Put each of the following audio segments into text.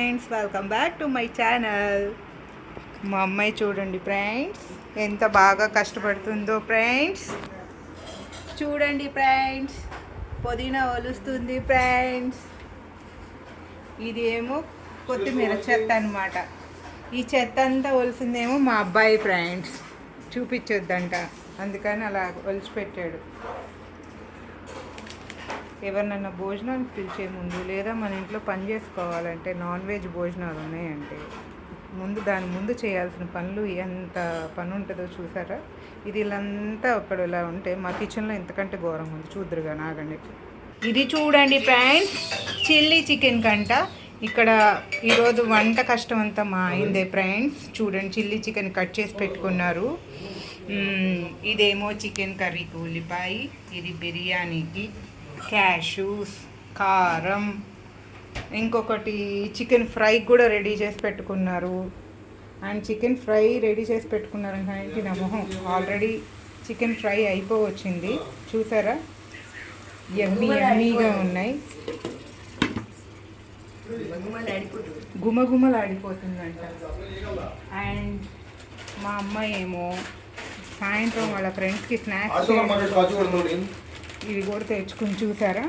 Friends, welcome back to my channel. మా అమ్మాయి చూడండి ఫ్రెండ్స్, ఎంత బాగా కష్టపడుతుందో ఫ్రెండ్స్. చూడండి ఫ్రెండ్స్, పుదీనా ఒలుస్తుంది ఫ్రెండ్స్. ఇది ఏమో కొత్తిమీర చెత్త అనమాట. ఈ చెత్త అంతా ఒలిసిందేమో మా అబ్బాయి ఫ్రెండ్స్. చూపించొద్దంట, అందుకని అలా ఒలిచిపెట్టాడు. ఎవరినన్నా భోజనానికి పిలిచే ముందు, లేదా మన ఇంట్లో పని చేసుకోవాలంటే, నాన్ వెజ్ భోజనాలు ఉన్నాయంటే దాని ముందు చేయాల్సిన పనులు ఎంత పని ఉంటుందో చూసారా. ఇది ఇలాంతా అక్కడ ఇలా ఉంటే మా కిచెన్లో ఇంతకంటే ఘోరంగా ఉంది. చూద్దరుగా నాగండి. ఇది చూడండి ఫ్రెండ్స్, చిల్లీ చికెన్ కంట. ఇక్కడ ఈరోజు వంట కష్టం అంతా మా అయిందే ఫ్రెండ్స్. చూడండి, చిల్లీ చికెన్ కట్ చేసి పెట్టుకున్నారు. ఇదేమో చికెన్ కర్రీకి ఉల్లిపాయ, ఇది బిర్యానీకి క్యాషూస్, కారం, ఇంకొకటి చికెన్ ఫ్రై కూడా రెడీ చేసి పెట్టుకున్నారు. అండ్ చికెన్ ఫ్రై రెడీ చేసి పెట్టుకున్నారు కానీ నా మొహం ఆల్రెడీ చికెన్ ఫ్రై అయిపోవచ్చింది. చూసారా, ఎమ్మీగా ఉన్నాయి. గుమగుమలాడిపోతుందంట. అండ్ మా అమ్మాయి ఏమో సాయంత్రం వాళ్ళ ఫ్రెండ్స్కి స్నాక్స్ ఇవి కూడా తెచ్చుకుని, చూసారా,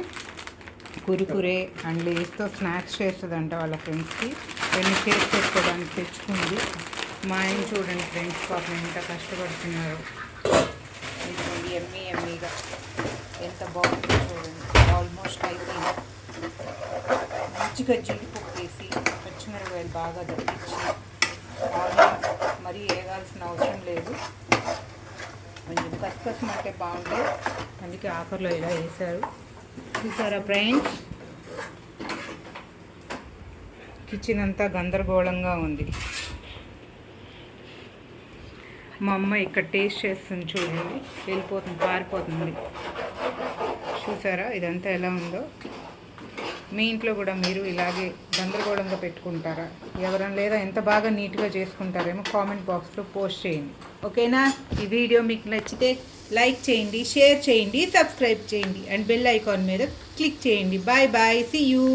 కురుకురే అండ్ లేస్తో స్నాక్స్ చేస్తుందంట వాళ్ళ ఫ్రెండ్స్కి. కొన్ని చేసి పెట్టుకోవడానికి తెచ్చుకుంది. మా ఆయన చూడండి ఫ్రెండ్స్, పాపం ఎంత కష్టపడుతున్నారు. ఇది ఎమ్మీగా ఎంత బాగుందో చూడండి. ఆల్మోస్ట్ అయిపోయింది. మంచిగా జీడిపప్పు వేసి పచ్చిమిరపకాయలు బాగా దట్టించి, ఆనియన్స్ మరీ వేయాల్సిన అవసరం లేదు, కొంచెం కసకసమంటే బాగుంటాయి, అందుకే ఆఫర్లో ఇలా వేశారు. చూసారా ఫ్రెండ్స్, కిచెన్ అంతా గందరగోళంగా ఉంది. మా అమ్మ ఇక్కడ టేస్ట్ చేస్తుంది చూడండి, వెళ్ళిపోతుంది, పారిపోతుంది. చూసారా ఇదంతా ఎలా ఉందో. మీ ఇంట్లో కూడా మీరు ఇలాగే గందరగోళంగా పెట్టుకుంటారా? ఎవరైనా లేదా ఎంత బాగా నీట్గా చేసుకుంటారేమో కామెంట్ బాక్స్లో పోస్ట్ చేయండి. ఓకేనా? ఈ వీడియో మీకు నచ్చితే లైక్ చేయండి, షేర్ చేయండి, సబ్స్క్రైబ్ చేయండి అండ్ బెల్ ఐకాన్ మీద క్లిక్ చేయండి. Bye bye, see you.